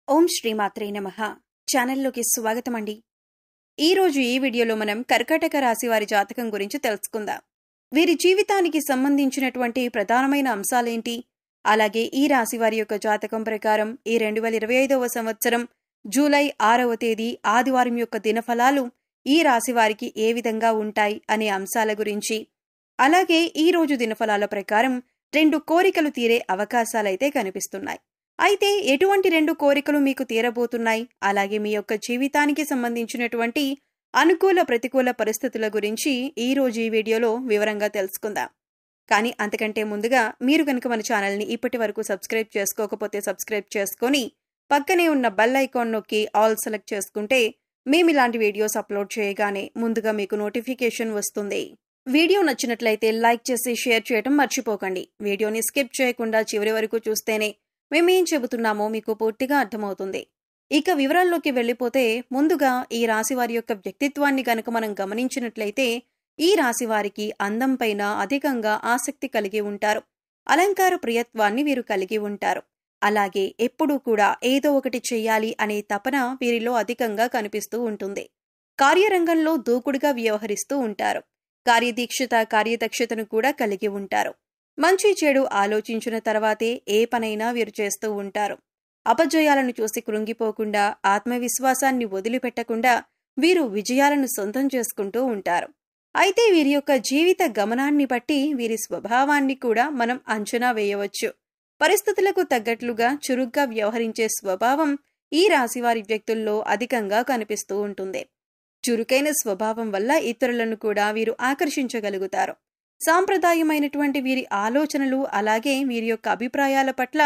ఓం శ్రీమాత్రే నమః. ఛానల్లోకి స్వాగతం అండి. ఈరోజు ఈ వీడియోలో మనం కర్కాటక రాశి వారి జాతకం గురించి తెలుసుకుందాం. వీరి జీవితానికి సంబంధించినటువంటి ప్రధానమైన అంశాలేంటి, అలాగే ఈ రాశి వారి యొక్క జాతకం ప్రకారం ఈ 2025వ సంవత్సరం జూలై 6వ తేదీ ఆదివారం యొక్క దినఫలాలు ఈ రాశి వారికి ఏ విధంగా ఉంటాయి అనే అంశాల గురించి, అలాగే ఈ రోజు దినఫలాల ప్రకారం 2 కోరికలు తీరే అవకాశాలైతే కనిపిస్తున్నాయి. అయితే ఎటువంటి 2 కోరికలు మీకు తీరబోతున్నాయి, అలాగే మీ యొక్క జీవితానికి సంబంధించినటువంటి అనుకూల ప్రతికూల పరిస్థితుల గురించి ఈ రోజు ఈ వీడియోలో వివరంగా తెలుసుకుందాం. కానీ అంతకంటే ముందుగా మీరు కనుక మన ఛానల్ని ఇప్పటి వరకు సబ్స్క్రైబ్ చేసుకోకపోతే సబ్స్క్రైబ్ చేసుకొని పక్కనే ఉన్న బెల్ ఐకాన్ నొక్కి ఆల్ సెలెక్ట్ చేసుకుంటే మేము ఇలాంటి వీడియోస్ అప్లోడ్ చేయగానే ముందుగా మీకు నోటిఫికేషన్ వస్తుంది. వీడియో నచ్చినట్లయితే లైక్ చేసి షేర్ చేయడం మర్చిపోకండి. వీడియోని స్కిప్ చేయకుండా చివరి వరకు చూస్తేనే మేమేం చెబుతున్నామో మీకు పూర్తిగా అర్థమవుతుంది. ఇక వివరాల్లోకి వెళ్ళిపోతే ముందుగా ఈ రాశి వారి యొక్క వ్యక్తిత్వాన్ని గనక మనం గమనించినట్లయితే ఈ రాశి వారికి అందం పైన అధికంగా ఆసక్తి కలిగి ఉంటారు. అలంకార ప్రియత్వాన్ని వీరు కలిగి ఉంటారు. అలాగే ఎప్పుడూ కూడా ఏదో ఒకటి చెయ్యాలి అనే తపన వీరిలో అధికంగా కనిపిస్తూ ఉంటుంది. కార్యరంగంలో దూకుడుగా వ్యవహరిస్తూ ఉంటారు. కార్యదక్షతను కూడా కలిగి ఉంటారు. మంచి చెడు ఆలోచించిన తర్వాతే ఏ పనైనా వీరు చేస్తూ ఉంటారు. అపజయాలను చూసి కృంగిపోకుండా, ఆత్మవిశ్వాసాన్ని వదిలిపెట్టకుండా వీరు విజయాలను సొంతం చేసుకుంటూ ఉంటారు. అయితే వీరి యొక్క జీవిత గమనాన్ని బట్టి వీరి స్వభావాన్ని కూడా మనం అంచనా వేయవచ్చు. పరిస్థితులకు తగ్గట్లుగా చురుగ్గా వ్యవహరించే స్వభావం ఈ రాశివారి వ్యక్తుల్లో అధికంగా కనిపిస్తూ ఉంటుంది. చురుకైన స్వభావం వల్ల ఇతరులను కూడా వీరు ఆకర్షించగలుగుతారు. సాంప్రదాయమైనటువంటి వీరి ఆలోచనలు, అలాగే వీరి యొక్క అభిప్రాయాల పట్ల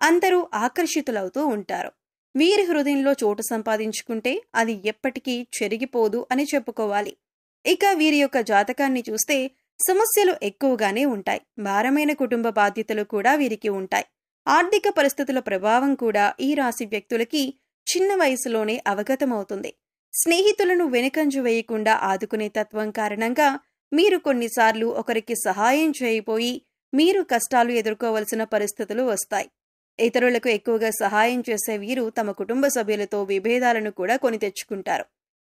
అందరూ ఆకర్షితులవుతూ ఉంటారు. వీరి హృదయంలో చోటు సంపాదించుకుంటే అది ఎప్పటికీ చెరిగిపోదు అని చెప్పుకోవాలి. ఇక వీరి యొక్క జాతకాన్ని చూస్తే సమస్యలు ఎక్కువగానే ఉంటాయి. భారమైన కుటుంబ బాధ్యతలు కూడా వీరికి ఉంటాయి. ఆర్థిక పరిస్థితుల ప్రభావం కూడా ఈ రాశి వ్యక్తులకి చిన్న వయసులోనే అవగతమవుతుంది. స్నేహితులను వెనుకంజ వేయకుండా ఆదుకునే తత్వం కారణంగా మీరు కొన్నిసార్లు ఒకరికి సహాయం చేయబోయి మీరు కష్టాలు ఎదుర్కోవలసిన పరిస్థితులు వస్తాయి. ఇతరులకు ఎక్కువగా సహాయం చేసే వీరు తమ కుటుంబ సభ్యులతో విభేదాలను కూడా కొని తెచ్చుకుంటారు.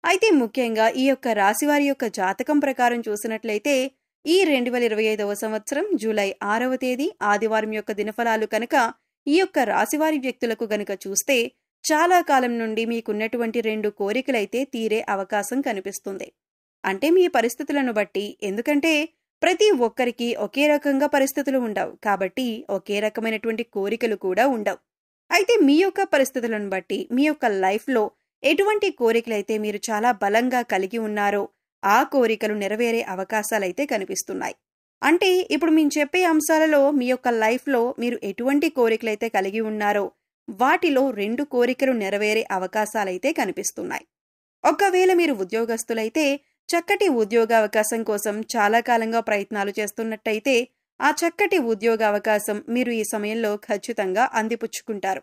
అయితే ముఖ్యంగా ఈ యొక్క రాశివారి యొక్క జాతకం ప్రకారం చూసినట్లయితే ఈ 2025వ సంవత్సరం జూలై 6వ తేదీ ఆదివారం యొక్క దినఫలాలు కనుక ఈ యొక్క రాశివారి వ్యక్తులకు గనుక చూస్తే చాలా కాలం నుండి మీకున్నటువంటి 2 కోరికలైతే తీరే అవకాశం కనిపిస్తుంది. అంటే మీ పరిస్థితులను బట్టి, ఎందుకంటే ప్రతి ఒక్కరికి ఒకే రకంగా పరిస్థితులు ఉండవు కాబట్టి ఒకే రకమైనటువంటి కోరికలు కూడా ఉండవు. అయితే మీ యొక్క పరిస్థితులను బట్టి మీ యొక్క లైఫ్లో ఎటువంటి కోరికలైతే మీరు చాలా బలంగా కలిగి ఉన్నారో ఆ కోరికలు నెరవేరే అవకాశాలైతే కనిపిస్తున్నాయి. అంటే ఇప్పుడు మేము చెప్పే అంశాలలో మీ యొక్క లైఫ్లో మీరు ఎటువంటి కోరికలైతే కలిగి ఉన్నారో వాటిలో 2 కోరికలు నెరవేరే అవకాశాలైతే కనిపిస్తున్నాయి. ఒకవేళ మీరు ఉద్యోగస్తులైతే చక్కటి ఉద్యోగావకాశం కోసం చాలా కాలంగా ప్రయత్నాలు చేస్తున్నట్టయితే ఆ చక్కటి ఉద్యోగావకాశం మీరు ఈ సమయంలో ఖచ్చితంగా అందిపుచ్చుకుంటారు.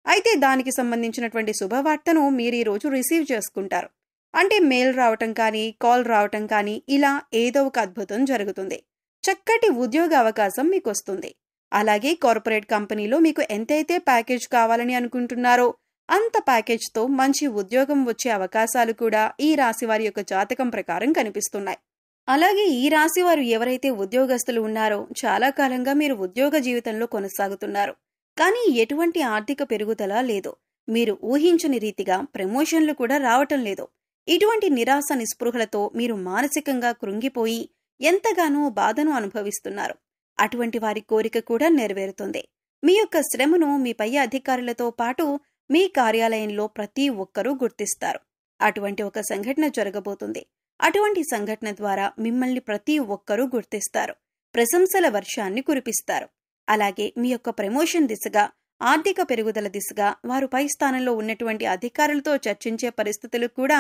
అయితే దానికి సంబంధించినటువంటి శుభవార్తను మీరు ఈ రోజు రిసీవ్ చేసుకుంటారు. అంటే మెయిల్ రావటం కానీ, కాల్ రావటం కానీ, ఇలా ఏదో ఒక అద్భుతం జరుగుతుంది. చక్కటి ఉద్యోగ అవకాశం మీకు వస్తుంది. అలాగే కార్పొరేట్ కంపెనీలో మీకు ఎంతైతే ప్యాకేజ్ కావాలని అనుకుంటున్నారో అంత ప్యాకేజ్తో మంచి ఉద్యోగం వచ్చే అవకాశాలు కూడా ఈ రాశివారి యొక్క జాతకం ప్రకారం కనిపిస్తున్నాయి. అలాగే ఈ రాశివారు ఎవరైతే ఉద్యోగస్తులు ఉన్నారో చాలా కాలంగా మీరు ఉద్యోగ జీవితంలో కొనసాగుతున్నారు. కానీ ఎటువంటి ఆర్థిక పెరుగుదల లేదు. మీరు ఊహించని రీతిగా ప్రమోషన్లు కూడా రావటం లేదు. ఇటువంటి నిరాశ నిస్పృహలతో మీరు మానసికంగా కృంగిపోయి ఎంతగానో బాధను అనుభవిస్తున్నారు. అటువంటి వారి కోరిక కూడా నెరవేరుతుంది. మీ యొక్క శ్రమను మీ పై అధికారులతో పాటు మీ కార్యాలయంలో ప్రతి ఒక్కరూ గుర్తిస్తారు. అటువంటి ఒక సంఘటన జరగబోతుంది. అటువంటి సంఘటన ద్వారా మిమ్మల్ని ప్రతి ఒక్కరూ గుర్తిస్తారు. ప్రశంసల వర్షాన్ని కురిపిస్తారు. అలాగే మీ యొక్క ప్రమోషన్ దిశగా, ఆర్థిక పెరుగుదల దిశగా వారు పై స్థానంలో ఉన్నటువంటి అధికారులతో చర్చించే పరిస్థితులు కూడా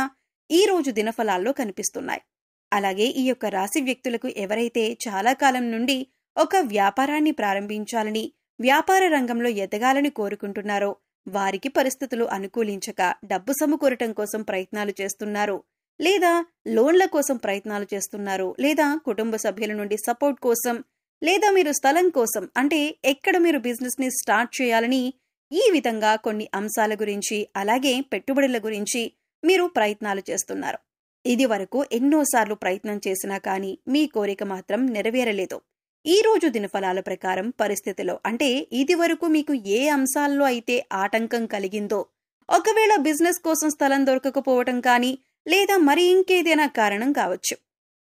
ఈ రోజు దినఫలాల్లో కనిపిస్తున్నాయి. అలాగే ఈ యొక్క రాశి వ్యక్తులకు ఎవరైతే చాలా కాలం నుండి ఒక వ్యాపారాన్ని ప్రారంభించాలని, వ్యాపార రంగంలో ఎదగాలని కోరుకుంటున్నారో వారికి పరిస్థితులు అనుకూలించక డబ్బు సమకూరటం కోసం ప్రయత్నాలు చేస్తున్నారు, లేదా లోన్ల కోసం ప్రయత్నాలు చేస్తున్నారు, లేదా కుటుంబ సభ్యుల నుండి సపోర్ట్ కోసం, లేదా మీరు స్థలం కోసం, అంటే ఎక్కడ మీరు బిజినెస్ ని స్టార్ట్ చేయాలని ఈ విధంగా కొన్ని అంశాల గురించి అలాగే పెట్టుబడుల గురించి మీరు ప్రయత్నాలు చేస్తున్నారు. ఇది వరకు ఎన్నోసార్లు ప్రయత్నం చేసినా కానీ మీ కోరిక మాత్రం నెరవేరలేదు. ఈ రోజు దినఫలాల ప్రకారం పరిస్థితిలో అంటే ఇది వరకు మీకు ఏ అంశాల్లో అయితే ఆటంకం కలిగిందో, ఒకవేళ బిజినెస్ కోసం స్థలం దొరకకపోవటం కానీ లేదా మరి ఇంకేదైనా కారణం కావచ్చు,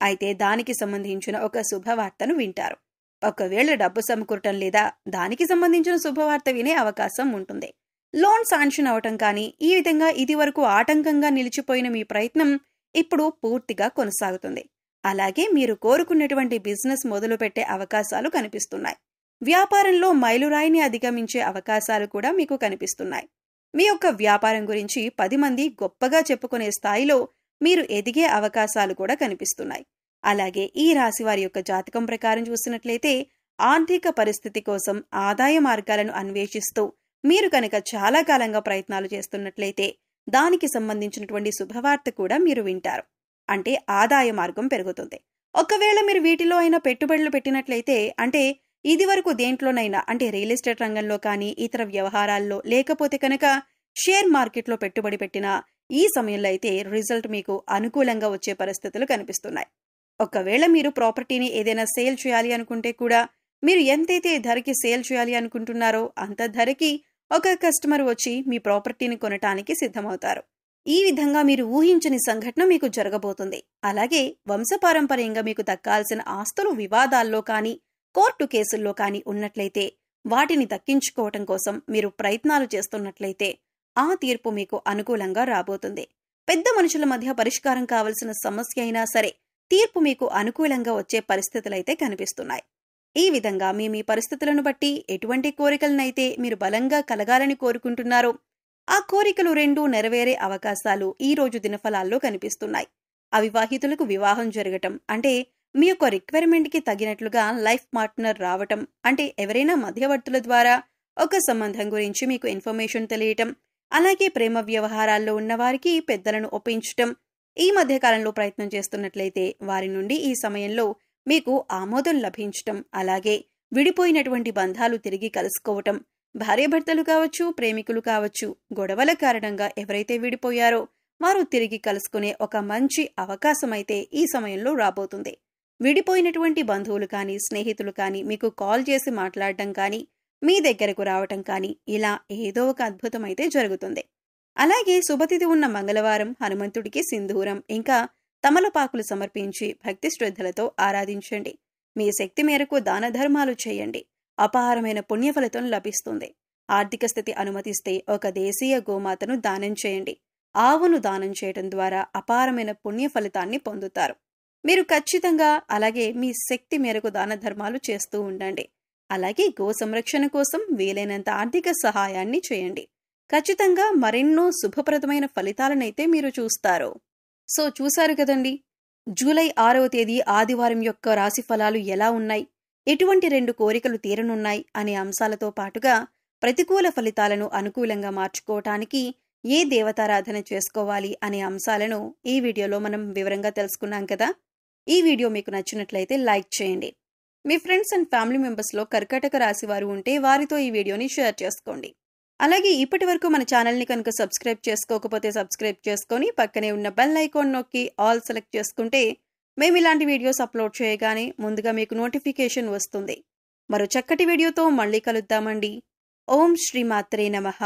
అయితే దానికి సంబంధించిన ఒక శుభవార్తను వింటారు. ఒకవేళ డబ్బు సమకూరటం లేదా దానికి సంబంధించిన శుభవార్త వినే అవకాశం ఉంటుంది. లోన్ శాంక్షన్ అవటం కానీ ఈ విధంగా ఇది వరకు ఆటంకంగా నిలిచిపోయిన మీ ప్రయత్నం ఇప్పుడు పూర్తిగా కొనసాగుతుంది. అలాగే మీరు కోరుకున్నటువంటి బిజినెస్ మొదలుపెట్టే అవకాశాలు కనిపిస్తున్నాయి. వ్యాపారంలో మైలురాయిని అధిగమించే అవకాశాలు కూడా మీకు కనిపిస్తున్నాయి. మీ యొక్క వ్యాపారం గురించి 10 మంది గొప్పగా చెప్పుకునే స్థాయిలో మీరు ఎదిగే అవకాశాలు కూడా కనిపిస్తున్నాయి. అలాగే ఈ రాశి వారి యొక్క జాతకం ప్రకారం చూసినట్లయితే ఆర్థిక పరిస్థితి కోసం ఆదాయ మార్గాలను అన్వేషిస్తూ మీరు కనుక చాలా కాలంగా ప్రయత్నాలు చేస్తున్నట్లయితే దానికి సంబంధించినటువంటి శుభవార్త కూడా మీరు వింటారు. అంటే ఆదాయ మార్గం పెరుగుతుంది. ఒకవేళ మీరు వీటిలో అయినా పెట్టుబడులు పెట్టినట్లయితే, అంటే ఇది వరకు దేంట్లోనైనా అంటే రియల్ ఎస్టేట్ రంగంలో కానీ ఇతర వ్యవహారాల్లో లేకపోతే కనుక షేర్ మార్కెట్లో పెట్టుబడి పెట్టినా ఈ సమయంలో అయితే రిజల్ట్ మీకు అనుకూలంగా వచ్చే పరిస్థితులు కనిపిస్తున్నాయి. ఒకవేళ మీరు ప్రాపర్టీని ఏదైనా సేల్ చేయాలి అనుకుంటే కూడా మీరు ఎంతైతే ధరకి సేల్ చేయాలి అనుకుంటున్నారో అంత ధరకి ఒక కస్టమర్ వచ్చి మీ ప్రాపర్టీని కొనటానికి సిద్ధమవుతారు. ఈ విధంగా మీరు ఊహించని సంఘటన మీకు జరగబోతుంది. అలాగే వంశపారంపర్యంగా మీకు దక్కాల్సిన ఆస్తులు వివాదాల్లో కానీ కోర్టు కేసుల్లో కానీ ఉన్నట్లయితే వాటిని దక్కించుకోవటం కోసం మీరు ప్రయత్నాలు చేస్తున్నట్లయితే ఆ తీర్పు మీకు అనుకూలంగా రాబోతుంది. పెద్ద మనుషుల మధ్య పరిష్కారం కావలసిన సమస్య అయినా సరే తీర్పు మీకు అనుకూలంగా వచ్చే పరిస్థితులైతే కనిపిస్తున్నాయి. ఈ విధంగా మీ పరిస్థితులను బట్టి ఎటువంటి కోరికలనైతే మీరు బలంగా కలగాలని కోరుకుంటున్నారో ఆ కోరికలు 2 నెరవేరే అవకాశాలు ఈ రోజు దినఫలాల్లో కనిపిస్తున్నాయి. అవివాహితులకు వివాహం జరగటం, అంటే మీ యొక్క రిక్వైర్మెంట్కి తగినట్లుగా లైఫ్ పార్ట్నర్ రావటం, అంటే ఎవరైనా మధ్యవర్తుల ద్వారా ఒక సంబంధం గురించి మీకు ఇన్ఫర్మేషన్ తెలియటం, అలాగే ప్రేమ వ్యవహారాల్లో ఉన్నవారికి పెద్దలను ఒప్పించటం, ఈ మధ్యకాలంలో ప్రయత్నం చేస్తున్నట్లయితే వారి నుండి ఈ సమయంలో మీకు ఆమోదం లభించటం, అలాగే విడిపోయినటువంటి బంధాలు తిరిగి కలుసుకోవటం, భార్యాభర్తలు కావచ్చు, ప్రేమికులు కావచ్చు, గొడవల కారణంగా ఎవరైతే విడిపోయారో వారు తిరిగి కలుసుకునే ఒక మంచి అవకాశమైతే ఈ సమయంలో రాబోతుంది. విడిపోయినటువంటి బంధువులు కానీ స్నేహితులు కానీ మీకు కాల్ చేసి మాట్లాడటం కానీ మీ దగ్గరకు రావటం కానీ ఇలా ఏదో ఒక అద్భుతం అయితే జరుగుతుంది. అలాగే శుభతిథి ఉన్న మంగళవారం హనుమంతుడికి సింధూరం ఇంకా తమలపాకులు సమర్పించి భక్తి శ్రద్ధలతో ఆరాధించండి. మీ శక్తి మేరకు దాన ధర్మాలు చేయండి. అపారమైన పుణ్యఫలితం లభిస్తుంది. ఆర్థిక స్థితి అనుమతిస్తే ఒక దేశీయ గోమాతను దానం చేయండి. ఆవును దానం చేయడం ద్వారా అపారమైన పుణ్య ఫలితాన్ని పొందుతారు. మీరు ఖచ్చితంగా అలాగే మీ శక్తి మేరకు దాన ధర్మాలు చేస్తూ ఉండండి. అలాగే గో సంరక్షణ కోసం వీలైనంత ఆర్థిక సహాయాన్ని చేయండి. ఖచ్చితంగా మరెన్నో శుభప్రదమైన ఫలితాలనైతే మీరు చూస్తారు. సో చూశారు కదండి, జూలై 6వ తేదీ ఆదివారం యొక్క రాశి ఫలాలు ఎలా ఉన్నాయి, ఎటువంటి 2 కోరికలు తీరనున్నాయి అనే అంశాలతో పాటుగా ప్రతికూల ఫలితాలను అనుకూలంగా మార్చుకోవటానికి ఏ దేవతారాధన చేసుకోవాలి అనే అంశాలను ఈ వీడియోలో మనం వివరంగా తెలుసుకున్నాం కదా. ఈ వీడియో మీకు నచ్చినట్లయితే లైక్ చేయండి. మీ ఫ్రెండ్స్ అండ్ ఫ్యామిలీ మెంబర్స్లో కర్కాటక రాశి వారు ఉంటే వారితో ఈ వీడియోని షేర్ చేసుకోండి. అలాగే ఇప్పటి వరకు మన ఛానల్ని కనుక సబ్స్క్రైబ్ చేసుకోకపోతే సబ్స్క్రైబ్ చేసుకొని పక్కనే ఉన్న బెల్ ఐకాన్ నొక్కి ఆల్ సెలెక్ట్ చేసుకుంటే మేము ఇలాంటి వీడియోస్ అప్లోడ్ చేయగానే ముందుగా మీకు నోటిఫికేషన్ వస్తుంది. మరో చక్కటి వీడియోతో మళ్ళీ కలుద్దామండి. ఓం శ్రీ మాత్రే నమః.